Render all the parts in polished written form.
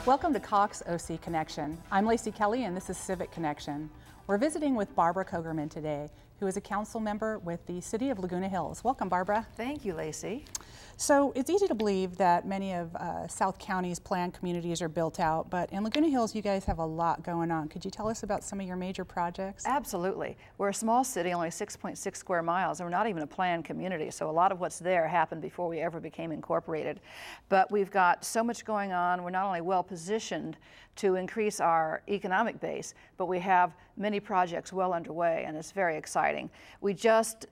Welcome to Cox OC Connection. I'm Lacy Kelly and this is Civic Connection. We're visiting with Barbara Kogerman today, who is a council member with the City of Laguna Hills. Welcome, Barbara. Thank you, Lacy. So it's easy to believe that many of South County's planned communities are built out, but in Laguna Hills you guys have a lot going on. Could you tell us about some of your major projects? Absolutely. We're a small city, only 6.6 square miles, and we're not even a planned community, so a lot of what's there happened before we ever became incorporated. But we've got so much going on. We're not only well positioned to increase our economic base, but we have many projects well underway, and it's very exciting. We just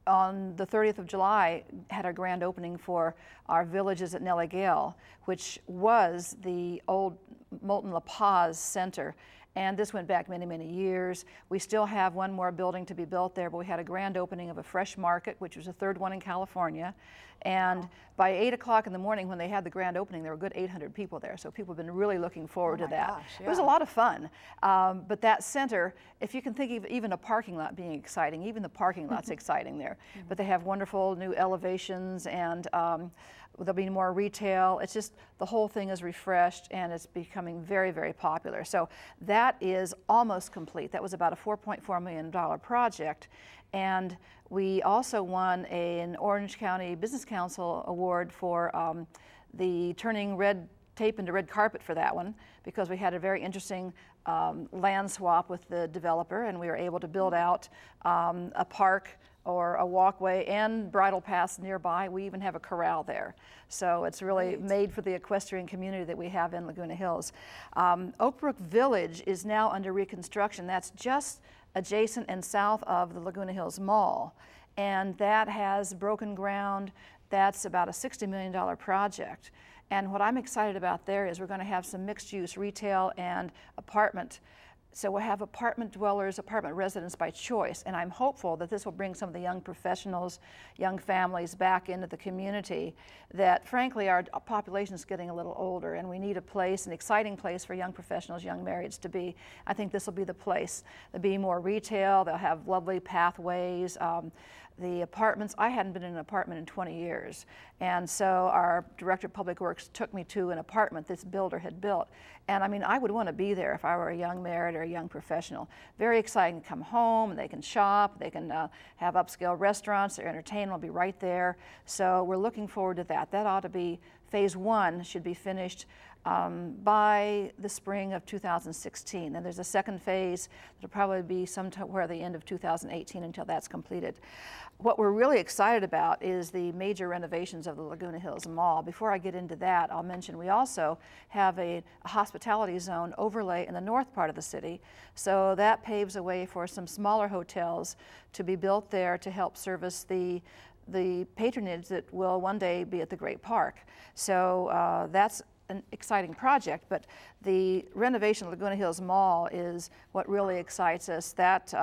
on the 30th of July, had our grand opening for our villages at Nellie Gale, which was the old Molten La Paz Center. And this went back many, many years. We still have one more building to be built there, but we had a grand opening of a fresh market, which was the third one in California. And by 8 o'clock in the morning, when they had the grand opening, there were a good 800 people there. So people have been really looking forward to that. Gosh, yeah. It was a lot of fun. But that center, if you can think of even a parking lot being exciting, even the parking lot's exciting there. But they have wonderful new elevations, and there'll be more retail. It's just, the whole thing is refreshed and it's becoming very, very popular. So that is almost complete. That was about a $4.4 million project. And we also won an Orange County Business Council award for the turning red tape into red carpet for that one, because we had a very interesting land swap with the developer, and we were able to build out a park or a walkway and bridle paths nearby. We even have a corral there. So it's really made for the equestrian community that we have in Laguna Hills. Oak Brook Village is now under reconstruction. That's just adjacent and south of the Laguna Hills Mall. And that has broken ground. That's about a $60 million project. And what I'm excited about there is we're going to have some mixed-use retail and apartment. So we'll have apartment dwellers, apartment residents by choice, and I'm hopeful that this will bring some of the young professionals, young families back into the community. That frankly, our population is getting a little older, and we need a place, an exciting place for young professionals, young marrieds to be. I think this will be the place. There'll be more retail, they'll have lovely pathways. The apartments, I hadn't been in an apartment in 20 years. And so our director of public works took me to an apartment this builder had built. And I mean, I would want to be there if I were a young married or a young professional. Very exciting to come home, and they can shop, they can have upscale restaurants, their entertainment will be right there. So we're looking forward to that. That ought to be, phase one should be finished by the spring of 2016. And there's a second phase that'll probably be somewhere at the end of 2018 until that's completed. What we're really excited about is the major renovations of the Laguna Hills Mall. Before I get into that, I'll mention we also have a hospitality zone overlay in the north part of the city. So that paves a way for some smaller hotels to be built there to help service the patronage that will one day be at the Great Park. So that's an exciting project, but the renovation of Laguna Hills Mall is what really excites us. That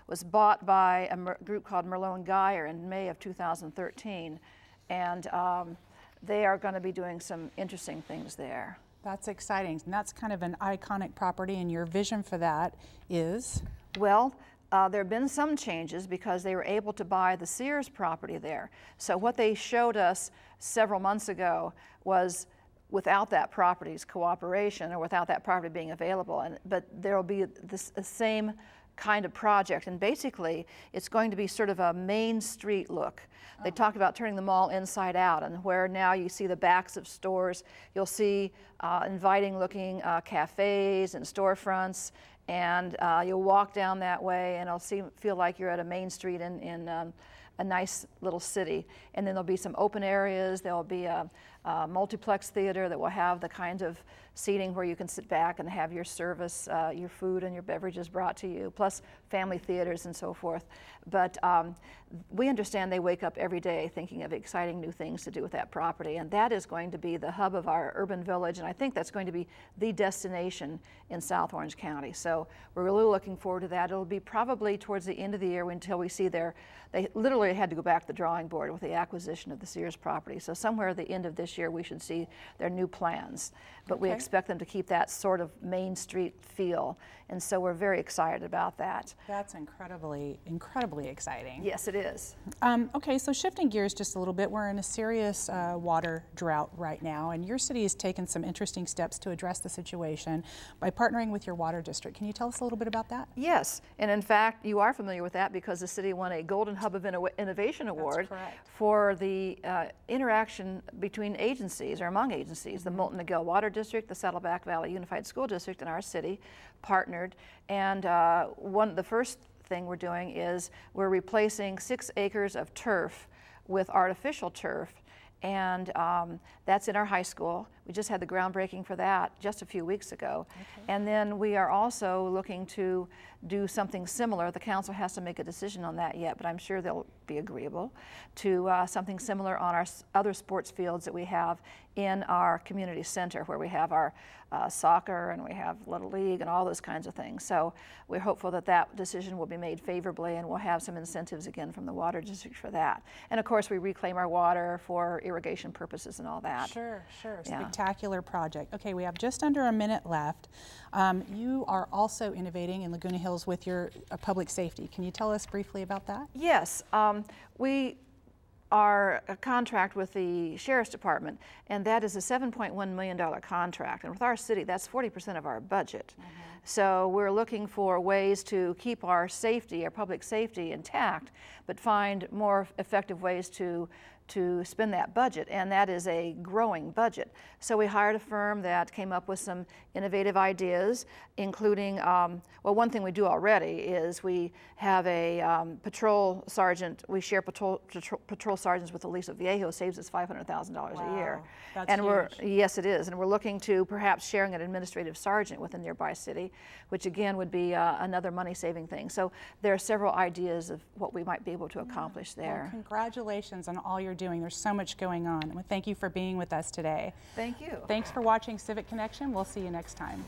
was bought by a group called Merlot & Geyer in May of 2013, and they are going to be doing some interesting things there. That's exciting, and that's kind of an iconic property, and your vision for that is? Well, there have been some changes because they were able to buy the Sears property there. So what they showed us several months ago was without that property's cooperation, or without that property being available, but there will be the same kind of project, and basically it's going to be sort of a Main Street look. They talked about turning the mall inside out, and where now you see the backs of stores, you'll see inviting looking cafes and storefronts, and you'll walk down that way and it'll feel like you're at a Main Street in a nice little city. And then there'll be some open areas. There'll be a multiplex theater that will have the kind of seating where you can sit back and have your service, your food and your beverages brought to you, plus family theaters and so forth. But we understand they wake up every day thinking of exciting new things to do with that property, and that is going to be the hub of our urban village, and I think that's going to be the destination in South Orange County. So we're really looking forward to that. It'll be probably towards the end of the year until we see they literally had to go back to the drawing board with the acquisition of the Sears property. So somewhere at the end of this this year we should see their new plans. But we Okay. expect them to keep that sort of Main Street feel, and so we're very excited about that. That's incredibly exciting. Yes, it is. Okay, so shifting gears just a little bit, we're in a serious water drought right now, and your city has taken some interesting steps to address the situation by partnering with your water district. Can you tell us a little bit about that? Yes, and in fact, you are familiar with that because the city won a Golden Hub of Innovation Award for the interaction between agencies or among agencies. The Moulton Miguel Water District, the Saddleback Valley Unified School District, and our city partnered. And the first thing we're doing is we're replacing 6 acres of turf with artificial turf, and that's in our high school. We just had the groundbreaking for that just a few weeks ago. Okay. And then we are also looking to do something similar. The council has to make a decision on that yet, but I'm sure they'll be agreeable to something similar on our other sports fields that we have in our community center, where we have our soccer and we have Little League and all those kinds of things. So we're hopeful that that decision will be made favorably, and we'll have some incentives again from the water district for that. And of course we reclaim our water for irrigation purposes and all that. Sure, sure. Yeah. Spectacular project. Okay, we have just under a minute left. You are also innovating in Laguna Hills with your public safety. Can you tell us briefly about that? Yes. We are a contract with the Sheriff's Department, and that is a $7.1 million contract. And with our city, that's 40% of our budget. So we're looking for ways to keep our safety, our public safety intact, but find more effective ways to spend that budget, and that is a growing budget. So we hired a firm that came up with some innovative ideas, including, well, one thing we do already is we have a patrol sergeant. We share patrol sergeants with Aliso Viejo, saves us $500,000 a year. That's and huge. Yes, it is, and we're looking to perhaps sharing an administrative sergeant with a nearby city, which again would be another money-saving thing. So there are several ideas of what we might be able to accomplish there. Well, congratulations on all you're doing. There's so much going on. Well, thank you for being with us today. Thank you. Thanks for watching Civic Connection. We'll see you next time.